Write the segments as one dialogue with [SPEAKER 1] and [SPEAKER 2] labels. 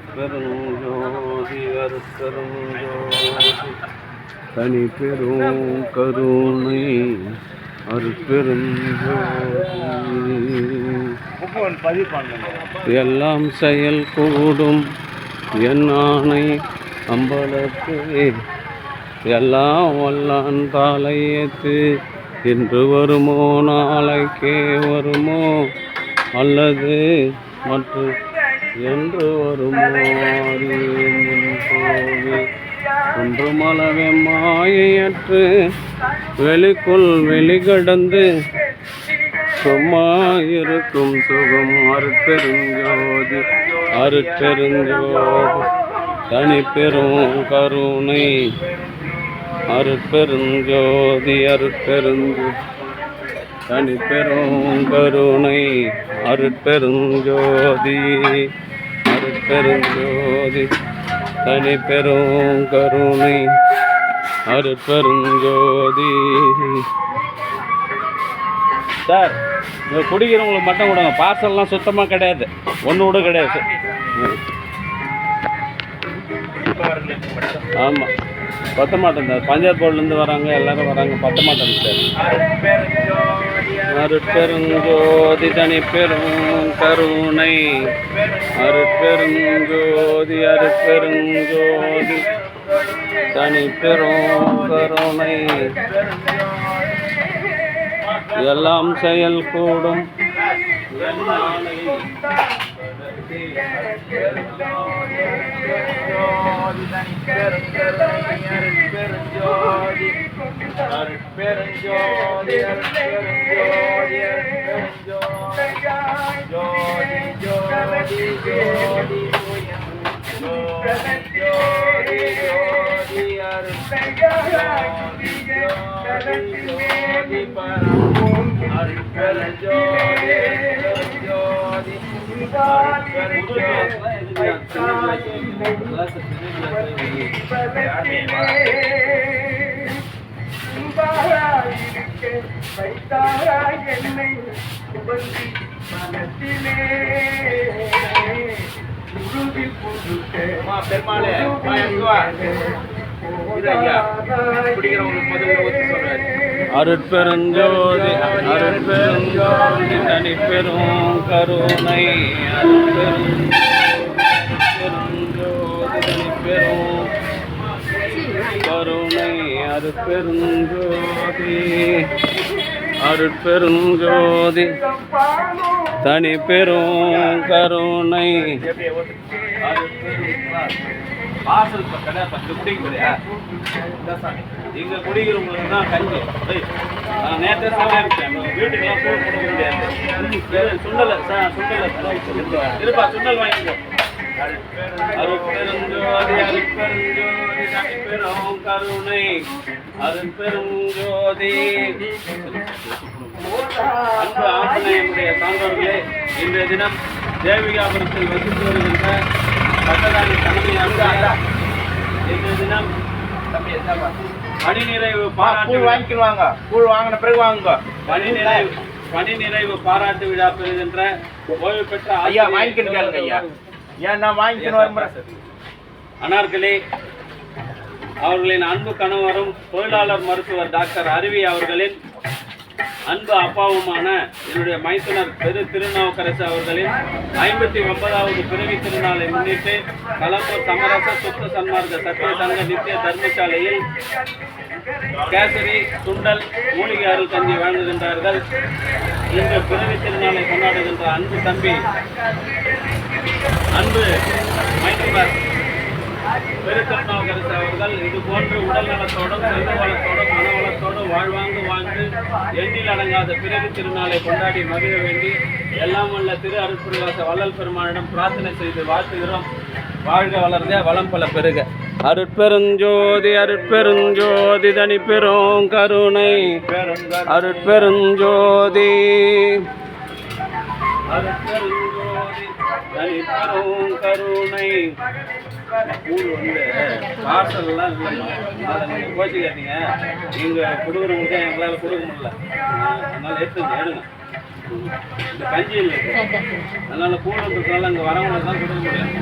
[SPEAKER 1] அருட்பெருஞ்சோதி அருட்பெருஞ்சோதி தனி பெரும் கருணை அருட்பெருஞ்சோதி எல்லாம் செயல் கூடும் என் ஆணை அம்பலத்தே எல்லாம் வல்லான் பாளையத்து இன்று வருமோ நாளைக்கே வருமோ அல்லது மற்றும் என்று வருமோ ஒன்றுமளவே மாயையற்று வெளிக்குள் வெளிகடந்து சும்மா இருக்கும் சுகம் அருட்பெருஞ்சோதி அருட்பெருஞ்சோதி தனி பெரும் கருணை அருட்பெருஞ்சோதி அருட்பெருஞ்சோதி தனி பெரும் கருணை அருட்பெருஞ்சோதி அருட்பெருஞ்சோதி தனி பெரும் கருணை அருட்பெருஞ்சோதி. சார் இங்கே குடிக்கிறவங்களுக்கு மட்டும் கொடுங்க, பார்சல்லாம் சுத்தமாக கிடையாது, ஒன்று கூட கிடையாது. ஆமாம் பத்த மாட்டேன் சார், பஞ்சாயத்து போர்ட்லேருந்து வராங்க, எல்லோரும் வராங்க, பத்த மாட்டேங்க சார். அருட்பெருஞ்சோதி தனி பெரும் கருணை அருட்பெருஞ்சோதி அருட்பெருஞ்சோதி தனி பெரும் கருணை எல்லாம் செயல் கூடும் அருட்பெருஞ்சோதி அருட்பெருஞ்சோதி தனி பெரும் கருணை அருட்பெருஞ்சோதி தனி பெரும் கருணை அருட்பெருஞ்சோதி அருட்பெருஞ்சோதி தனி பெரும் கருணை. வாசல் கடை பத்து குடிக்கிறா இங்கே குடிக்கிறவங்களுக்கு தான் கஞ்சி. நான் நேற்று சொல்லியிருக்கேன், வீட்டுக்கெல்லாம் போய் கொடுக்க முடியாது. சுண்டலை இருப்பா, சுண்டல் வாங்கிக்கோ. அருட்பெருஞ்சோதி அருட்பெருஞ்சோதி தனி பெரும் கருணை அருட்பெருஞ்சோதி. அன்பு ஆஞ்சநேயனுடைய சான்றோர்களே, இன்றைய தினம் தேவிகாபுரத்தில் வசித்து வருகின்ற பட்டதாரி தலைமையாக இன்றைய தினம் பணி நிறைவு பாராட்டு வாங்கிக்குவாங்க. கூழ் வாங்கின பிறகு வாங்குங்க. பணி நிறைவு பாராட்டு விழா பெறுகின்ற ஓய்வு பெற்ற ஐயா வாங்கிக்கணும். ஐயா ஏன் நான் வாங்கிக்கணும். அனார்களே அவர்களின் அன்பு கணவரும் தொழிலாளர் மருத்துவர் டாக்டர் அருவி அவர்களின் அன்பு அப்பாவுமான என்னுடைய மைத்துனர் பெரு திருநாவுக்கரசு அவர்களின் 59வது பிறவி திருநாளை முன்னிட்டு கலம்பூர் சமரச சுத்த சன்மார்க்க சத்திய சங்க நித்திய தர்மசாலையில் கேசரி சுண்டல் மூலிகை அருள் கஞ்சி வழங்குகின்றார்கள். இன்று பிறவி திருநாளை கொண்டாடுகின்ற அன்பு தம்பி அன்பு மைத்துனர் பெரு திருநாவுக்கரசு அவர்கள் இது போன்று உடல் நலத்தோடும் செல்வ வளத்தோடும் மனவளத்தோடும் வாழ்வாங்கு வாழ்ந்து எண்ணில் அடங்காத பிறகு திருநாளை கொண்டாடி மகிழ வேண்டி எல்லாம் வல்ல திரு அருட்புரிவாச வள்ளல் பெருமானிடம் பிரார்த்தனை செய்து வாழ்த்துகிறோம். வாழ்க வளர்ந்த வளம் பல பெருக. அருட்பெருஞ்சோதி அருட்பெருஞ்சோதி தனி பெரும் கருணை அருட்பெருஞ்சோதி அருட்பெருஞ்சோதி தனி பெரும் கருணை. கூழ் பார்சல்லாம் இல்லைங்க, அதை நீங்கள் கோச்சிக்காதீங்க. நீங்கள் கொடுக்குறவங்களுக்கு எங்களால் கொடுக்க முடியல, அதனால் எடுங்க. இந்த கஞ்சி இல்லை, அதனால் கூழ் இருக்கிறதுனால அங்கே வரவங்களுக்கு தான் கொடுக்க முடியும்.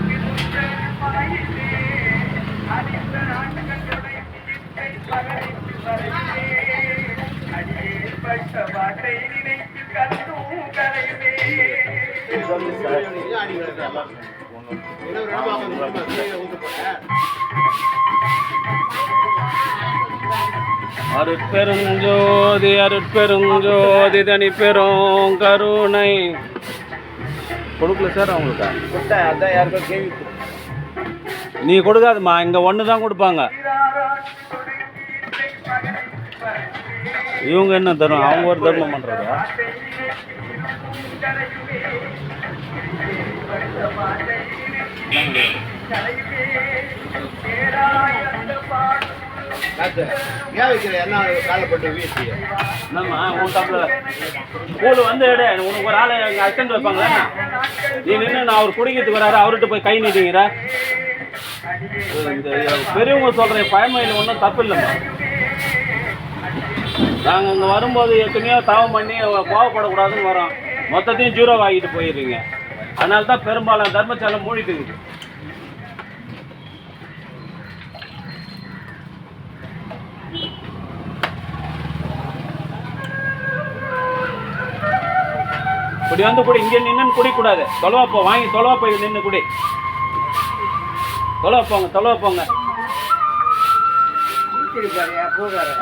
[SPEAKER 1] அருட்பெருஞ்சோதி அருட்பெருஞ்சோதி தனி பெரும் கருணை கொடுக்கல சார் அவங்களுக்கு.
[SPEAKER 2] அதான் யாருக்கோ கேள்வி
[SPEAKER 1] நீ கொடுக்காதுமா, இங்கே ஒன்று தான் கொடுப்பாங்க. இவங்க என்ன தரும்? அவங்க ஒரு தர்மம் பண்ணுறதா? என்னம்மா உன் தப்பில் ஸ்கூலு வந்து எடு, உனக்கு ஒரு ஆள் எங்கள் அட்டெண்ட் வைப்பாங்களா? நீ நின்று நான் அவர் குடிக்கிறதுக்கு வராரு, அவர்கிட்ட போய் கை நீட்டிங்கிற. இந்த பெரியவங்க சொல்கிற பழமையில் ஒன்றும் தப்பு இல்லைம்மா. நாங்கள் இங்கே வரும்போது எத்தனையோ தவம் பண்ணி கோவப்படக்கூடாதுன்னு வரோம், மொத்தத்தையும் ஜீரோ ஆகிட்டு போயிடுறீங்க. அதனால தான் பெரும்பாலும் தர்மசாலை மூடிட்டு இருக்குது. இப்படி வந்து கூட இங்கே நின்று குடிக்கூடாது. தொலைவா போ, வாங்கி தொலைவா போய் நின்று குடி. தொலைவா போங்க, தொலைவா போங்க.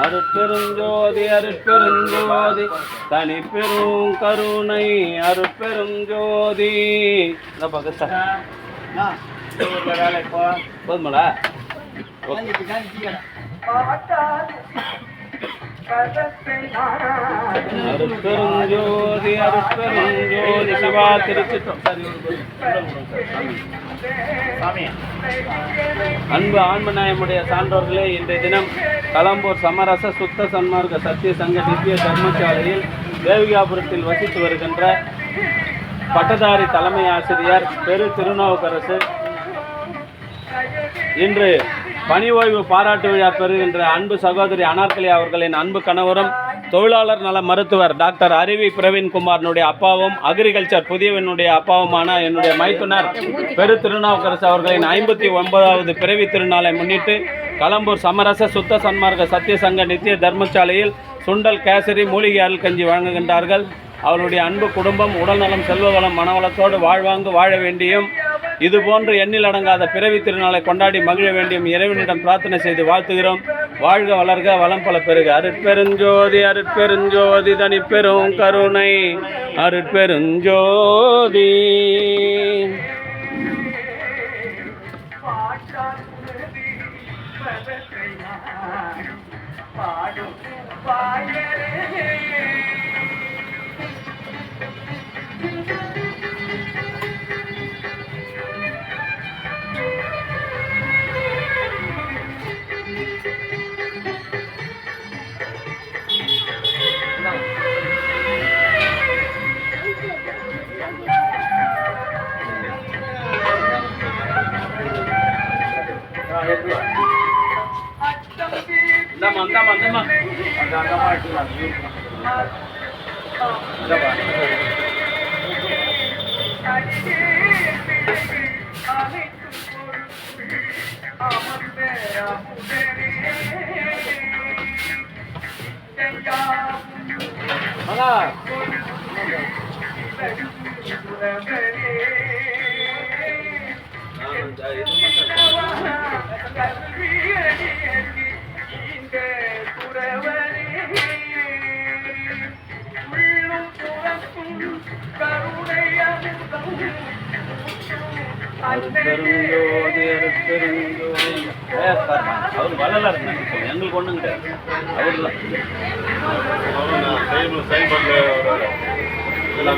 [SPEAKER 1] அருட்பெருஞ்சோதி அருட்பெருஞ்சோதி தனி பெரும் கருணை அருட்பெருஞ்சோதி. போதுமாடா? அருட்பெருஞ்சோதி அருட்பெருஞ்சோதி சிவா அன்பு ஆன்மநாயமுடைய சான்றோர்களே, இன்றைய தினம் களம்பூர் சமரச சுத்த சன்மார்க்க சத்திய சங்க திவ்ய தர்மசாலையில் தேவிகாபுரத்தில் வசித்து வருகின்ற பட்டதாரி தலைமை ஆசிரியர் பெரு திருநாவுக்கரசு இன்று பணி ஓய்வு பாராட்டு விழா பெறுகின்ற அன்பு சகோதரி அனார்கலி அவர்களின் அன்பு கணவரும் தொழிலாளர் நல மருத்துவர் டாக்டர் அருவி பிரவீன்குமாரனுடைய அப்பாவும் அக்ரிகல்ச்சர் புதியவனுடைய அப்பாவுமான என்னுடைய மைத்துனர் பெரு திருநாவுக்கரசு அவர்களின் 59வது பிறவி திருநாளை முன்னிட்டு களம்பூர் சமரச சுத்த சன்மார்க்க சத்திய சங்க நித்திய தர்மசாலையில் சுண்டல் கேசரி மூலிகை அருள் கஞ்சி வழங்குகின்றார்கள். அவருடைய அன்பு குடும்பம் உடல்நலம் செல்வவளம் மனவளத்தோடு வாழ்வாங்கு வாழ வேண்டியும் இதுபோன்று எண்ணில் அடங்காத பிறவி திருநாளை கொண்டாடி மகிழ வேண்டியும் இறைவனிடம் பிரார்த்தனை செய்து வாழ்த்துகிறோம். வாழ்க வளர்க வளம் பல பெருக. அருட்பெருஞ்சோதி அருட்பெருஞ்சோதி தனி பெரும் கருணை அருட்பெருஞ்சோதி. அவர் வளரல எங்களுக்கு ஒண்ணுங்க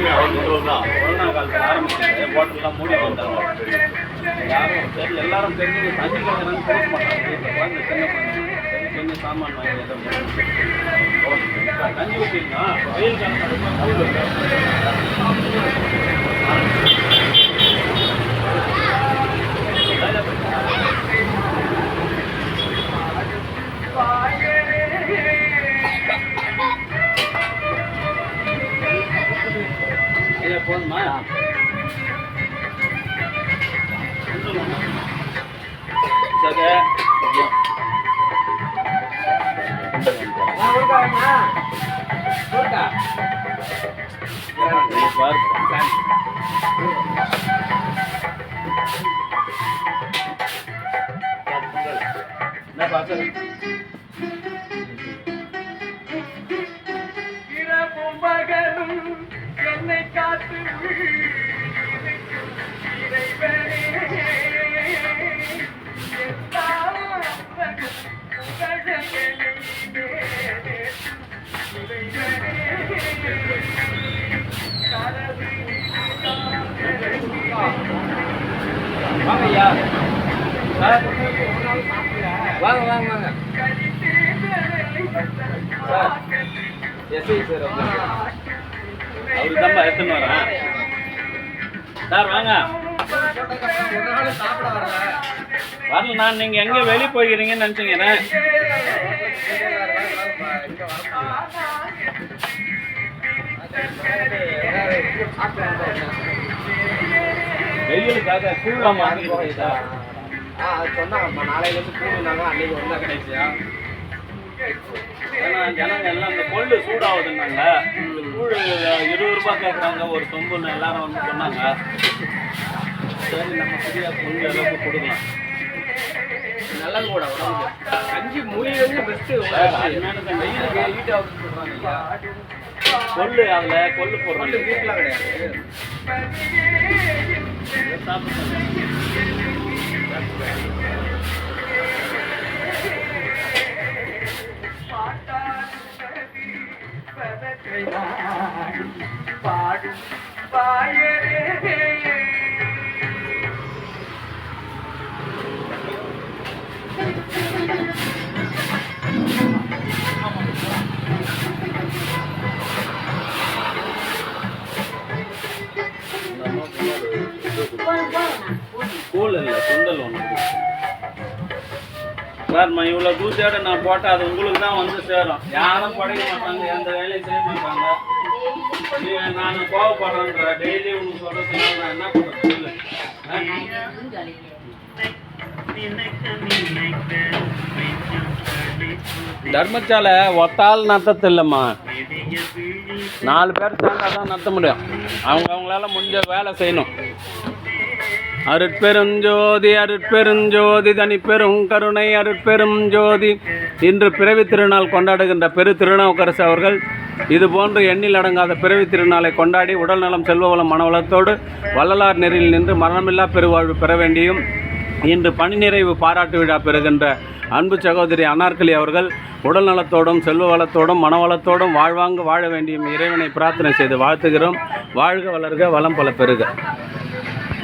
[SPEAKER 1] அவர் கொரோனா காலத்தில் ஆரம்பிச்சு ஹோட்டல்லாம் மூடி வந்தாங்க. யாரும் தெரியல, எல்லாரும் தெரிஞ்சு தண்ணி கலந்து கொடுக்க மாட்டாங்க. குழந்தை சின்ன குழந்தை கொஞ்சம் சாமான் வாங்கி தண்ணி ஊற்றினா வெயில் காலம் போதுமா? இரவும் பகலும் என்னை காத்து வாங்கய்யா வாங்க வாங்க வாங்க சார் எஸ்ஐ சார் அவரு தான் எடுத்துன்னு வரேன் சார் வாங்க வரல நான் நீங்கள் எங்கே வெளியே போய்க்கிறீங்கன்னு நினச்சிங்கண்ணே வெயிலுக்காக கூழாம சார் அது சொன்னாங்க நாளையிலேருந்து கூழுனாங்க அன்னைக்கு வந்தா கிடைச்சியா ஏன்னா ஜனங்க எல்லாம் இந்த கொள்ளு சூடாகுதுன்னாங்க கூழ் 20 ரூபாய் கேட்குறாங்க ஒரு சொம்புன்னு எல்லாரும் வந்து சொன்னாங்க சரி நம்ம சரியாக கொஞ்சம் அளவுக்கு கொடுக்கலாம் நல்லது கூட கஞ்சி மூலிகை பெஸ்ட்டு வெயிலுக்கு ஹீட் ஆகுதுன்னு சொல்கிறாங்க கொள்ளு அதில் கொள்ளு போடுறாங்க வீட்டில் கிடையாது பாடும் பாயரே கூழ் இல்லை சுண்டல் ஒன்று சார் நான் இவ்வளோ தூசியோட நான் போட்டால் அது உங்களுக்கு தான் வந்து சேரும் யாரும் படைக்க மாட்டாங்க எந்த வேலையும் செய்ய மாட்டாங்க நான் கோவப்படுறேன்ற டெய்லி உங்களுக்கு சொல்ல சொன்னால் நான் என்ன பண்ணுறது சொல்லு தர்மசாலை ஒத்தாள் நத்தத்து இல்லைம்மா 4 பேர் சேர்ந்தால் தான் நத்த முடியும் அவங்களால முடிஞ்ச வேலை செய்யணும் அருட்பெருஞ்சோதி அருட்பெருஞ்சோதி தனிப்பெரும் கருணை அருட்பெரும் ஜோதி இன்று பிறவி திருநாள் கொண்டாடுகின்ற பெரு திருநாவுக்கரசு அவர்கள் இதுபோன்று எண்ணில் அடங்காத பிறவி திருநாளை கொண்டாடி உடல் நலம் செல்வவளம் மனவளத்தோடு வள்ளலார் நெறியில் நின்று மரணமில்லா பெருவாழ்வு பெற வேண்டியும் இன்று பணி நிறைவு பாராட்டு விழா பெறுகின்ற அன்பு சகோதரி அனார்கலி அவர்கள் உடல் நலத்தோடும் செல்வ வளத்தோடும் மனவளத்தோடும் வாழ்வாங்கு வாழ வேண்டியும் இறைவனை பிரார்த்தனை செய்து வாழ்த்துகிறோம். வாழ்க வளர்க வளம் பல பெறுக.